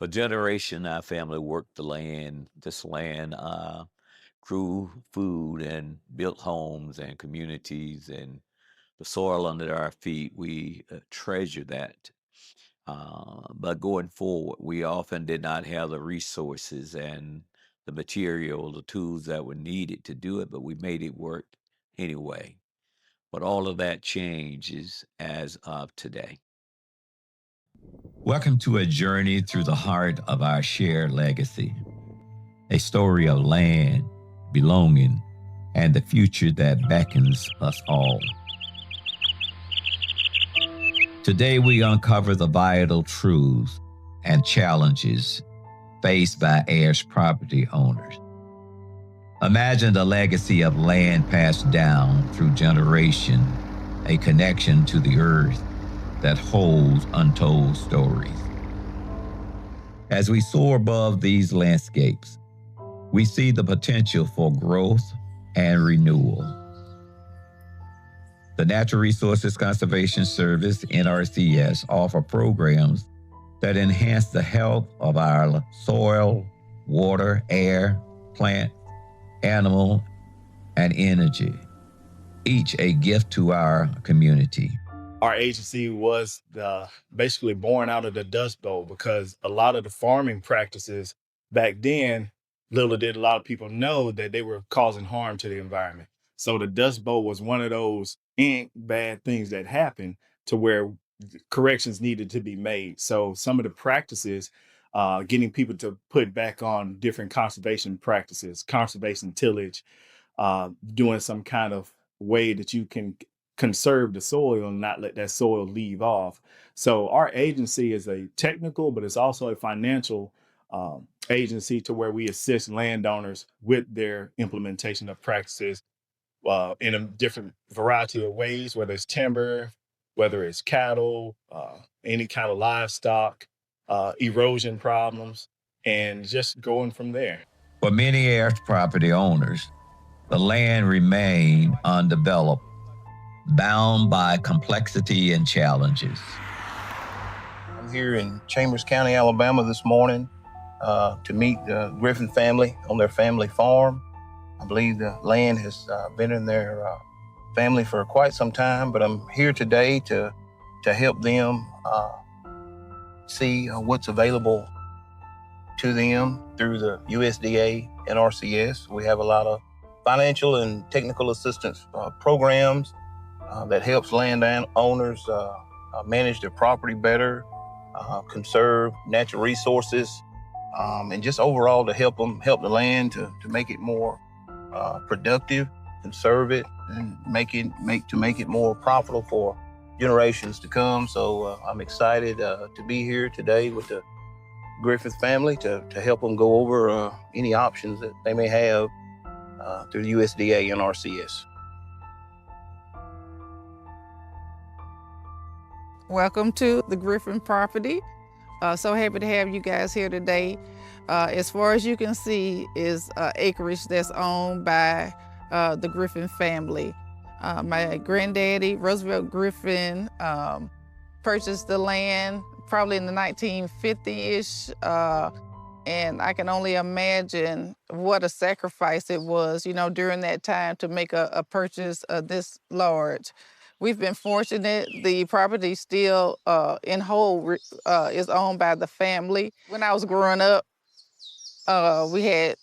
For generation, our family worked this land, grew food and built homes and communities and the soil under our feet. We treasure that. But going forward, we often did not have the resources and the material, the tools that were needed to do it, but we made it work anyway. But all of that changes as of today. Welcome to a journey through the heart of our shared legacy, a story of land, belonging, and the future that beckons us all. Today, we uncover the vital truths and challenges faced by Heirs property owners. Imagine the legacy of land passed down through generation, a connection to the earth that holds untold stories. As we soar above these landscapes, we see the potential for growth and renewal. The Natural Resources Conservation Service, NRCS, offer programs that enhance the health of our soil, water, air, plant, animal, and energy, each a gift to our community. Our agency was basically born out of the Dust Bowl because a lot of the farming practices back then, little did a lot of people know that they were causing harm to the environment. So the Dust Bowl was one of those bad things that happened to where corrections needed to be made. So some of the practices, getting people to put back on different conservation practices, conservation tillage, doing some kind of way that you can conserve the soil and not let that soil leave off. So our agency is a technical, but it's also a financial agency to where we assist landowners with their implementation of practices in a different variety of ways, whether it's timber, whether it's cattle, any kind of livestock, erosion problems, and just going from there. For many Heirs property owners, the land remained undeveloped, bound by complexity and challenges. I'm here in Chambers County, Alabama this morning to meet the Griffin family on their family farm. I believe the land has been in their family for quite some time, but I'm here today to help them see what's available to them through the USDA NRCS. We have a lot of financial and technical assistance programs that helps landowners manage their property better, conserve natural resources, and just overall to help the land to make it more productive, conserve it, and make it more profitable for generations to come. So I'm excited to be here today with the Griffith family to help them go over any options that they may have through the USDA NRCS. Welcome to the Griffin property. So happy to have you guys here today. As far as you can see is acreage that's owned by the Griffin family. My granddaddy, Roosevelt Griffin, purchased the land probably in the 1950-ish, and I can only imagine what a sacrifice it was, during that time to make a purchase this large. We've been fortunate. The property still in whole is owned by the family. When I was growing up, we had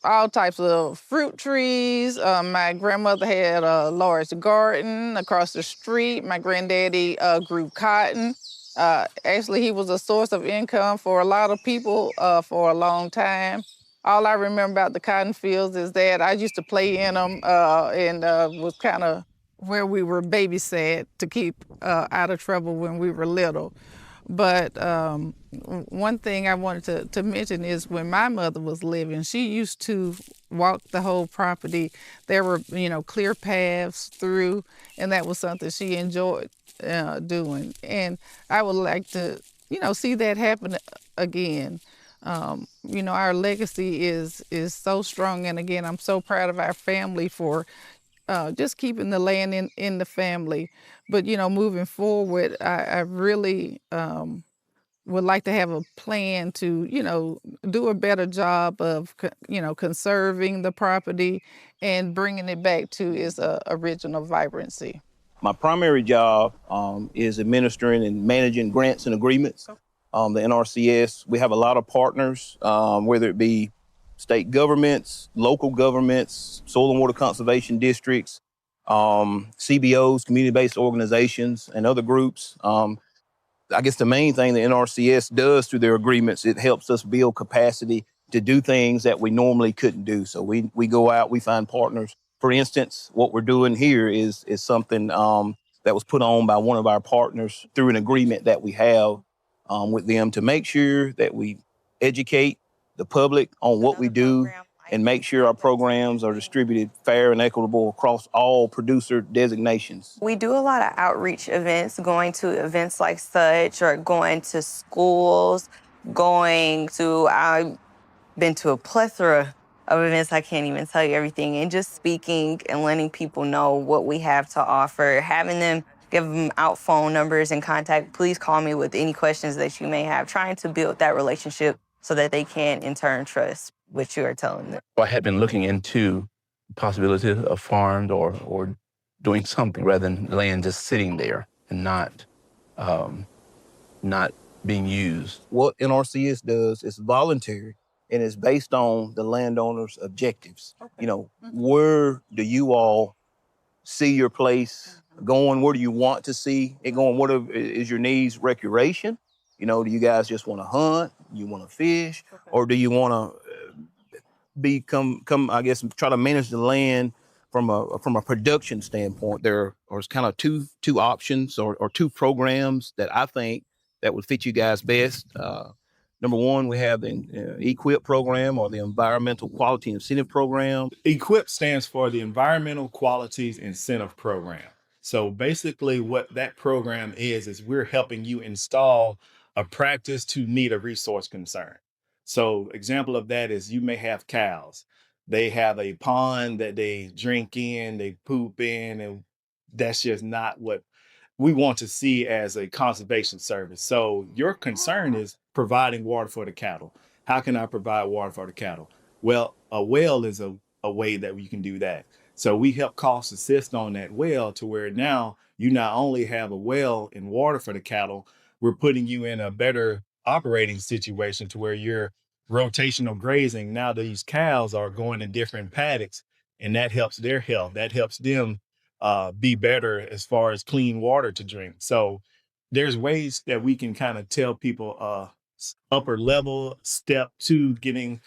all types of fruit trees. My grandmother had a large garden across the street. My granddaddy grew cotton. Actually, he was a source of income for a lot of people for a long time. All I remember about the cotton fields is that I used to play in them and was kind of where we were babysat to keep out of trouble when we were little. But one thing I wanted to mention is when my mother was living, she used to walk the whole property. There were, clear paths through, and that was something she enjoyed doing. And I would like to, see that happen again. Our legacy is so strong. And again, I'm so proud of our family for just keeping the land in the family. But, moving forward, I really would like to have a plan to, do a better job of, conserving the property and bringing it back to its original vibrancy. My primary job is administering and managing grants and agreements. The NRCS, we have a lot of partners, whether it be state governments, local governments, soil and water conservation districts, CBOs, community-based organizations, and other groups. I guess the main thing the NRCS does through their agreements, it helps us build capacity to do things that we normally couldn't do. So we go out, we find partners. For instance, what we're doing here is something that was put on by one of our partners through an agreement that we have with them to make sure that we educate the public on what we do and make sure our programs are distributed fair and equitable across all producer designations. We do a lot of outreach events, going to events like such, or going to schools, I've been to a plethora of events, I can't even tell you everything, and just speaking and letting people know what we have to offer, having them give them out phone numbers and contact. Please call me with any questions that you may have, trying to build that relationship so that they can, in turn, trust what you are telling them. I had been looking into the possibility of farms or doing something rather than land just sitting there and not being used. What NRCS does is voluntary and it's based on the landowner's objectives. Okay. Where do you all see your place going? Where do you want to see it going? What is your needs? Recreation? Do you guys just want to hunt? You want to fish? Okay. Or do you want to I guess, try to manage the land from a production standpoint? There are kind of two options or two programs that I think that would fit you guys best. Number one, we have the EQIP program, or the Environmental Quality Incentive Program. EQIP stands for the Environmental Qualities Incentive Program. So basically what that program is we're helping you install a practice to meet a resource concern. So example of that is you may have cows. They have a pond that they drink in, they poop in, and that's just not what we want to see as a conservation service. So your concern is providing water for the cattle. How can I provide water for the cattle? Well, a well is a way that we can do that. So we help cost assist on that well to where now you not only have a well and water for the cattle, we're putting you in a better operating situation to where you're rotational grazing. Now these cows are going in different paddocks, and that helps their health. That helps them be better as far as clean water to drink. So there's ways that we can kind of tell people upper level step to getting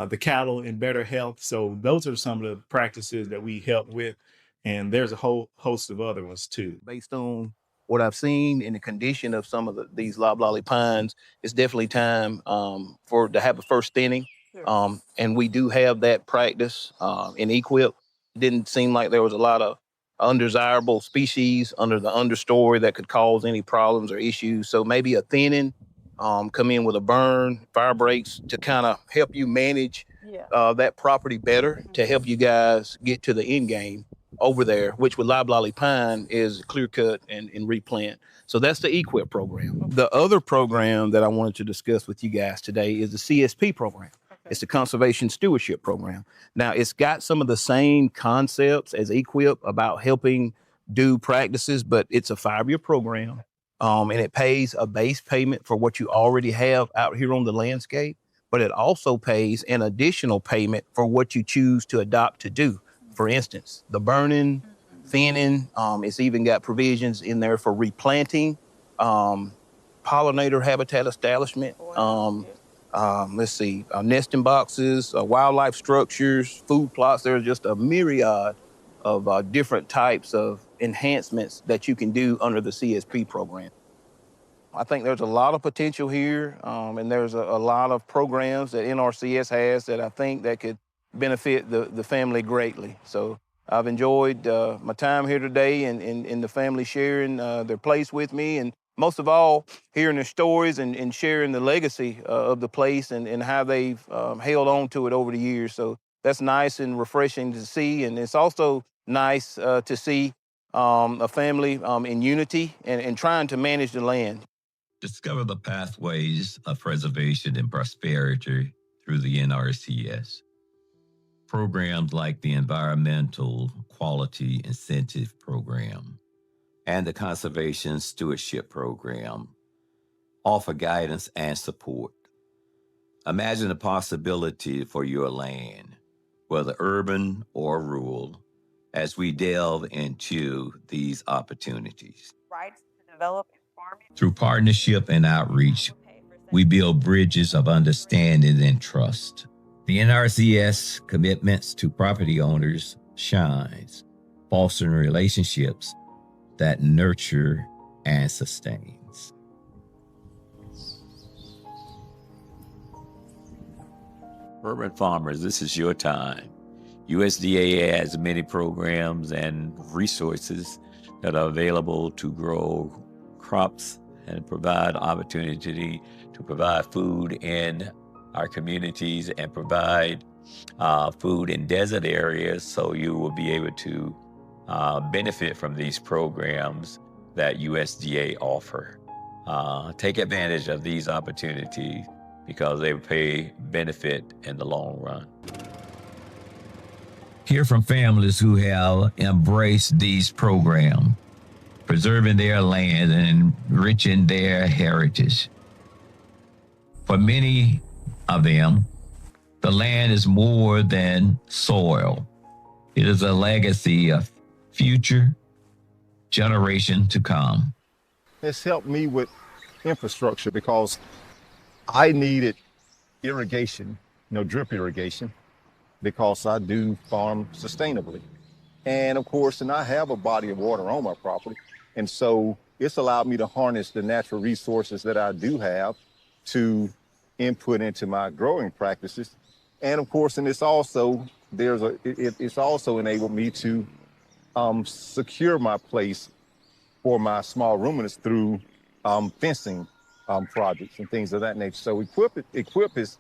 the cattle in better health. So those are some of the practices that we help with. And there's a whole host of other ones too. Based on what I've seen in the condition of some of these loblolly pines, it's definitely time to have a first thinning. Sure. And we do have that practice in EQIP. It didn't seem like there was a lot of undesirable species under the understory that could cause any problems or issues. So maybe a thinning, come in with a burn, fire breaks to kind of help you manage that property better, to help you guys get to the end game over there, which with loblolly pine is clear cut and replant. So that's the EQIP program. The other program that I wanted to discuss with you guys today is the CSP program. It's the Conservation Stewardship Program. Now, it's got some of the same concepts as EQIP about helping do practices, but it's a 5-year program, and it pays a base payment for what you already have out here on the landscape, but it also pays an additional payment for what you choose to adopt to do. For instance, the burning, thinning, it's even got provisions in there for replanting, pollinator habitat establishment, nesting boxes, wildlife structures, food plots. There's just a myriad of different types of enhancements that you can do under the CSP program. I think there's a lot of potential here, and there's a lot of programs that NRCS has that I think that could benefit the family greatly. So I've enjoyed my time here today and the family sharing their place with me, and most of all, hearing their stories and sharing the legacy of the place and how they've held on to it over the years. So that's nice and refreshing to see. And it's also nice to see a family in unity and trying to manage the land. Discover the pathways of preservation and prosperity through the NRCS. Programs like the Environmental Quality Incentive Program and the Conservation Stewardship Program offer guidance and support. Imagine the possibility for your land, whether urban or rural, as we delve into these opportunities. Rights to develop and farming. Through partnership and outreach, we build bridges of understanding and trust. The NRCS commitments to property owners shines, fostering relationships that nurture and sustains. Urban farmers, this is your time. USDA has many programs and resources that are available to grow crops and provide opportunity to provide food in our communities and provide food in desert areas, so you will be able to benefit from these programs that USDA offer. Take advantage of these opportunities because they pay benefit in the long run. Hear from families who have embraced these programs, preserving their land and enriching their heritage. For many of them, the land is more than soil. It is a legacy of future generation to come. It's helped me with infrastructure because I needed irrigation, drip irrigation, because I do farm sustainably. And of course, I have a body of water on my property. And so it's allowed me to harness the natural resources that I do have to input into my growing practices. And of course, and it's also enabled me to secure my place for my small ruminants through fencing projects and things of that nature. So Equip is,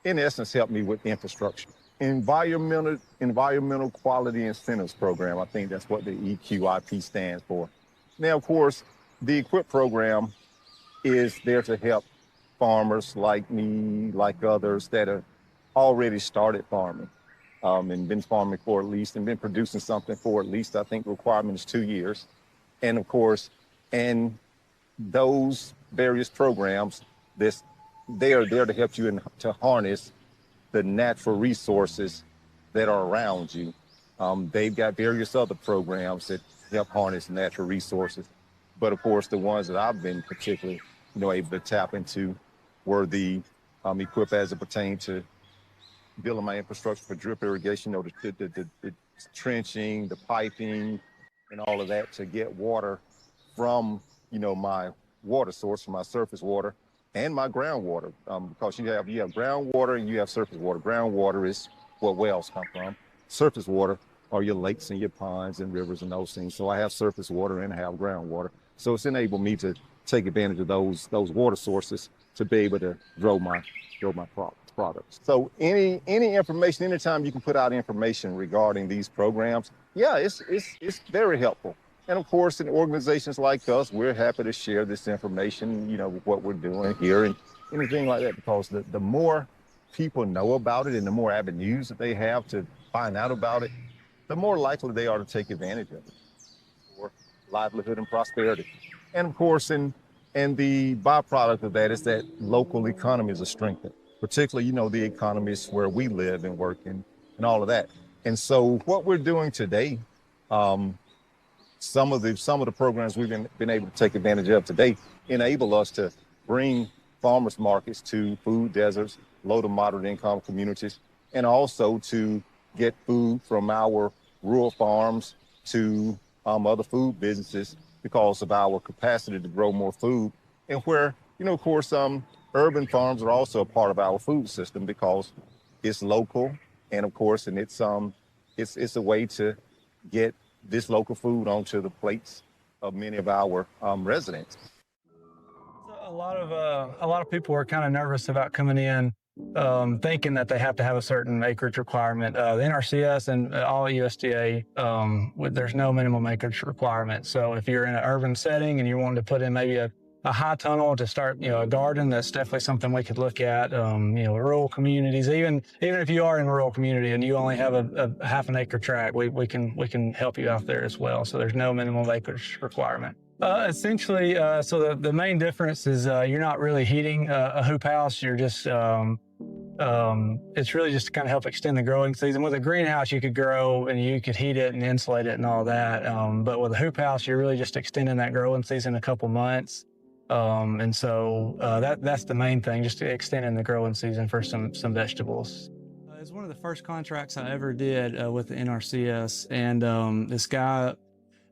in essence, helped me with infrastructure. Environmental Quality Incentives Program, I think that's what the EQIP stands for. Now, of course, the Equip program is there to help farmers like me, like others that have already started farming and been farming for at least, and been producing something for at least, I think the requirement is 2 years. And of course, and those various programs, they are there to help you to harness the natural resources that are around you. They've got various other programs that help harness natural resources. But of course, the ones that I've been particularly, able to tap into were the Equip as it pertained to building my infrastructure for drip irrigation, the trenching, the piping, and all of that to get water from, my water source, from my surface water and my groundwater, because you have groundwater and you have surface water. Groundwater is what wells come from. Surface water are your lakes and your ponds and rivers and those things. So I have surface water and I have groundwater. So it's enabled me to take advantage of those water sources to be able to grow my products. So any information, anytime you can put out information regarding these programs, it's very helpful. And of course, in organizations like us, we're happy to share this information, with what we're doing here and anything like that, because the more people know about it and the more avenues that they have to find out about it, the more likely they are to take advantage of it for livelihood and prosperity. And of course, and the byproduct of that is that local economies are strengthened, particularly, the economies where we live and work and all of that. And so what we're doing today, some of the programs we've been able to take advantage of today enable us to bring farmers markets to food deserts, low to moderate income communities, and also to get food from our rural farms to other food businesses because of our capacity to grow more food. And where, of course, urban farms are also a part of our food system because it's local, and of course, and it's a way to get this local food onto the plates of many of our residents. A lot of people are kind of nervous about coming in, thinking that they have to have a certain acreage requirement. The NRCS and all USDA, there's no minimum acreage requirement. So if you're in an urban setting and you want to put in maybe a a high tunnel to start, a garden, that's definitely something we could look at. Rural communities, even if you are in a rural community and you only have a half an acre tract, we can help you out there as well. So there's no minimum acreage requirement. Essentially, so the main difference is you're not really heating a hoop house. You're just it's really just to kind of help extend the growing season. With a greenhouse, you could grow and you could heat it and insulate it and all that. But with a hoop house, you're really just extending that growing season a couple months. And so that's the main thing, just extending the growing season for some vegetables. It's one of the first contracts I ever did with the NRCS, and this guy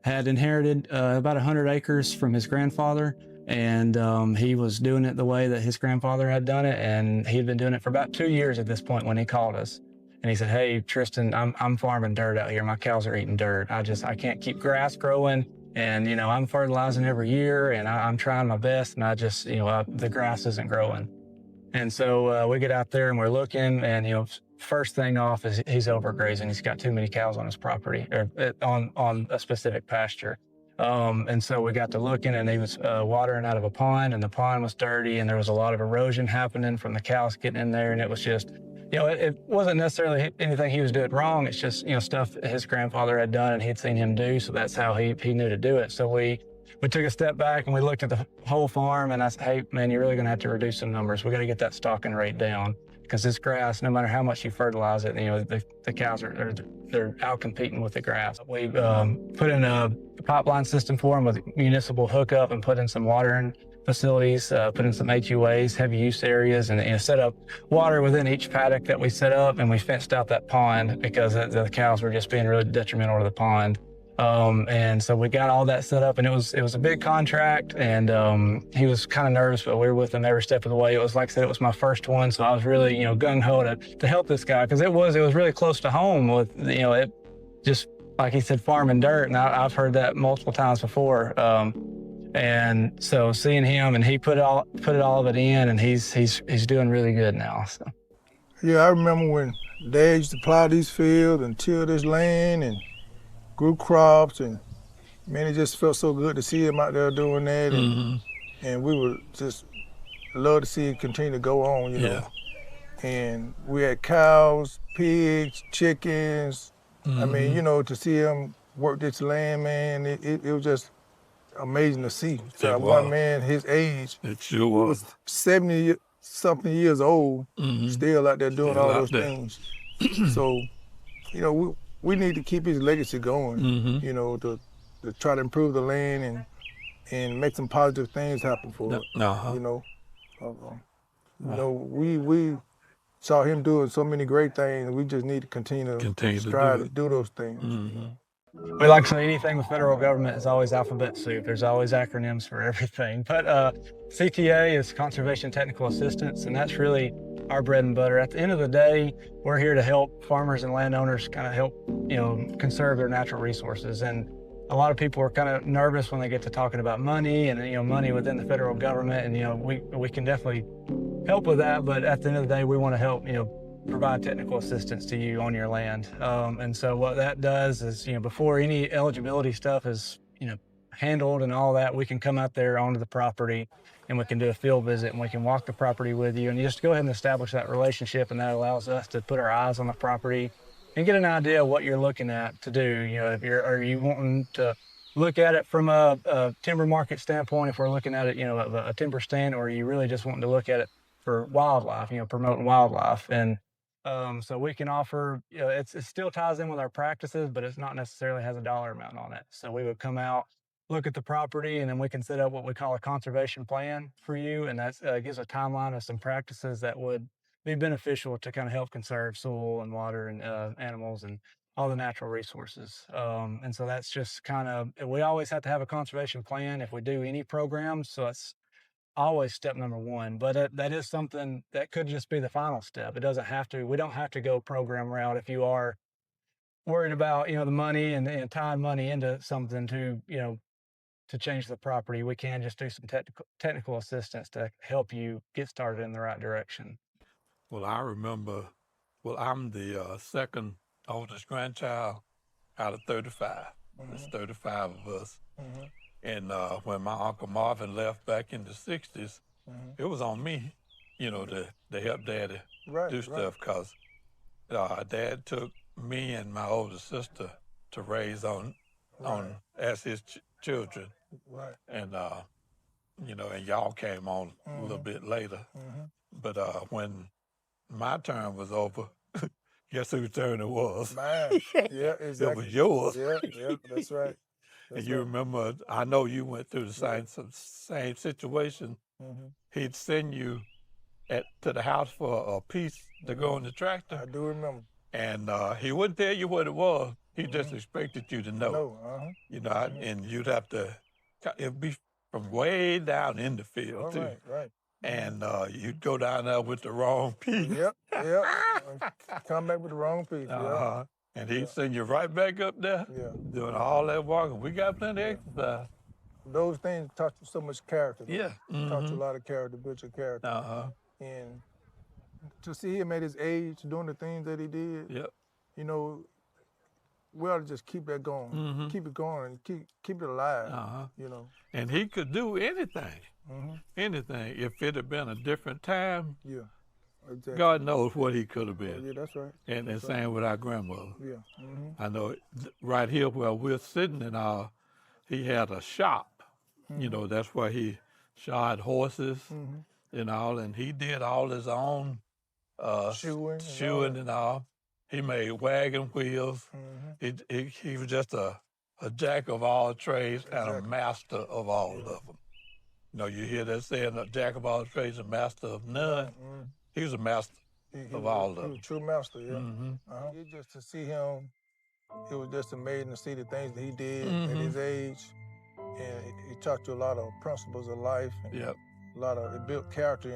had inherited about 100 acres from his grandfather, and he was doing it the way that his grandfather had done it, and he had been doing it for about 2 years at this point when he called us. And he said, "Hey, Tristan, I'm farming dirt out here. My cows are eating dirt. I can't keep grass growing, and I'm fertilizing every year, and I'm trying my best, and the grass isn't growing." And so we get out there and we're looking, and first thing off is he's overgrazing. He's got too many cows on his property, or on a specific pasture. And so we got to looking, and he was watering out of a pond, and the pond was dirty, and there was a lot of erosion happening from the cows getting in there. And it was just, it wasn't necessarily anything he was doing wrong. It's just, stuff his grandfather had done and he'd seen him do. So that's how he knew to do it. So we took a step back and we looked at the whole farm, and I said, "Hey, man, you're really going to have to reduce some numbers. We got to get that stocking rate down, because this grass, no matter how much you fertilize it, the cows they're out competing with the grass." We put in a pipeline system for them with municipal hookup, and put in some watering facilities, put in some HUAs, heavy use areas, and set up water within each paddock that we set up, and we fenced out that pond because the cows were just being really detrimental to the pond. And so we got all that set up, and it was a big contract, and he was kind of nervous, but we were with him every step of the way. It was, like I said, it was my first one, so I was really, gung-ho to help this guy, because it was really close to home with, it just, like he said, farming dirt, and I've heard that multiple times before. And so seeing him, and he put all of it in, and he's doing really good now. So. Yeah, I remember when Dad used to plow these fields and till this land and grew crops, and man, it just felt so good to see him out there doing that, and we would just love to see it continue to go on, know. And we had cows, pigs, chickens. I mean, to see him work this land, man, it was just amazing to see. So one man his age, it sure was 70-something years old, still out there doing all those things. So, we need to keep his legacy going, to try to improve the land and make some positive things happen for it. We saw him doing so many great things, and we just need to continue to strive to do those things. We like to say anything with federal government is always alphabet soup. There's always acronyms for everything. But CTA is Conservation Technical Assistance, and that's really our bread and butter. At the end of the day, we're here to help farmers and landowners kind of help, conserve their natural resources. And a lot of people are kind of nervous when they get to talking about money and, money within the federal government. And, we can definitely help with that. But at the end of the day, we want to help, provide technical assistance to you on your land. And so what that does is, before any eligibility stuff is, handled and all that, we can come out there onto the property, and we can do a field visit, and we can walk the property with you, and just go ahead and establish that relationship. And that allows us to put our eyes on the property and get an idea of what you're looking at to do. Are you wanting to look at it from a timber market standpoint, if we're looking at it, a timber stand, or are you really just wanting to look at it for wildlife, promoting wildlife? And so we can offer, it still ties in with our practices, but it's not necessarily has a dollar amount on it. So we would come out, look at the property, and then we can set up what we call a conservation plan for you. And that gives a timeline of some practices that would be beneficial to kind of help conserve soil and water and animals and all the natural resources. And so that's just kind of, we always have to have a conservation plan if we do any programs. So that's always step number one, but that is something that could just be the final step. It doesn't have to, we don't have to go program route if you are worried about, the money and tying money into something to, to change the property. We can just do some technical assistance to help you get started in the right direction. Well, I remember, I'm the second oldest grandchild out of 35. There's 35 of us. And when my Uncle Marvin left back in the 60s, it was on me, you know, to help Daddy do stuff, because Dad took me and my older sister to raise on as his children. And, you know, and y'all came on a little bit later. But when my term was over, guess whose turn it was? Mine. Yeah, exactly. It was yours. Yeah, that's right. And you remember, I know you went through the same situation. He'd send you to the house for a piece to go in the tractor. I do remember. And he wouldn't tell you what it was. He just expected you to know. You know, and you'd have to, it'd be from way down in the field, too. Right. And you'd go down there with the wrong piece. Yep. Come back with the wrong piece. And he'd send you right back up there, doing all that walking. We got plenty of exercise. Those things taught you so much character. Yeah. Taught you a lot of character, built your character. And to see him at his age doing the things that he did, you know, we ought to just keep that going, keep it going, and keep it alive, you know. And he could do anything, anything. If it had been a different time, exactly. God knows what he could have been. Yeah, that's right. And the same with our grandmother. Yeah. I know right here where we're sitting and he had a shop. You know, that's where he shod horses and all, and he did all his own shoeing and all. He made wagon wheels. He was just a jack of all trades and a master of all of them. You know, you hear that saying, a jack of all trades, a master of none. He was a master of all of them. He was a true master, Just to see him, it was just amazing to see the things that he did at his age. And he taught you a lot of principles of life. And it built character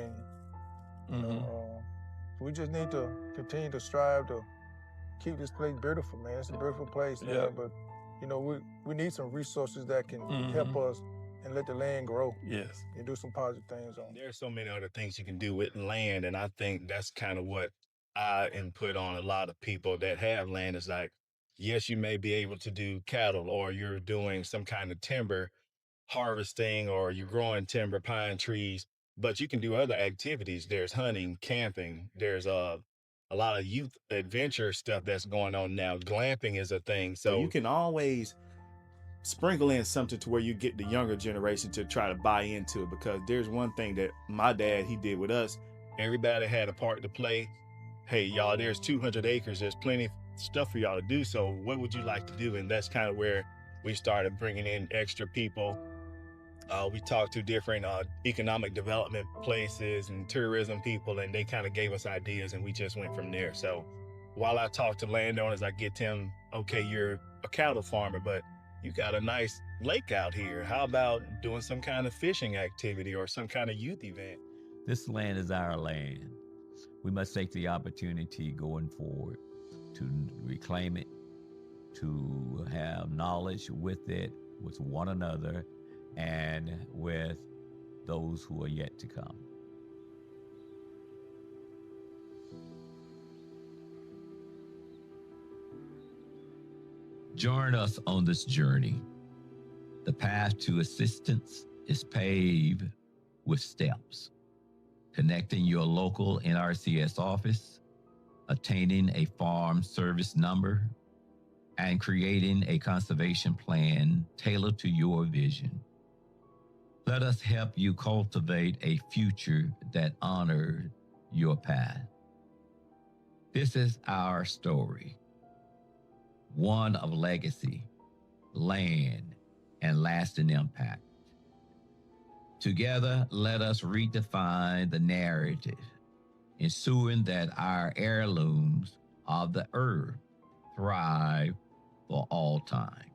in you. We just need to continue to strive to keep this place beautiful, man. It's a beautiful place, man. But, you know, we need some resources that can help us and let the land grow. Yes. And do some positive things on it. There's so many other things you can do with land, and I think that's kind of what I input on a lot of people that have land. Is like, yes, you may be able to do cattle, or you're doing some kind of timber harvesting, or you're growing timber, pine trees, but you can do other activities. There's hunting, camping. There's a lot of youth adventure stuff that's going on now. Glamping is a thing. So you can always sprinkle in something to where you get the younger generation to try to buy into it, because there's one thing that my dad, he did with us. Everybody had a part to play. Hey, y'all, there's 200 acres. There's plenty of stuff for y'all to do. So what would you like to do? And that's kind of where we started bringing in extra people. We talked to different economic development places and tourism people, and they kind of gave us ideas, and we just went from there. So while I talk to landowners, I get them, okay, you're a cattle farmer, but you got a nice lake out here. How about doing some kind of fishing activity or some kind of youth event? This land is our land. We must take the opportunity going forward to reclaim it, to have knowledge with it, with one another, and with those who are yet to come. Join us on this journey. The path to assistance is paved with steps. Connecting your local NRCS office, attaining a farm service number, and creating a conservation plan tailored to your vision. Let us help you cultivate a future that honors your path. This is our story, one of legacy, land, and lasting impact. Together, let us redefine the narrative, ensuring that our heirlooms of the earth thrive for all time.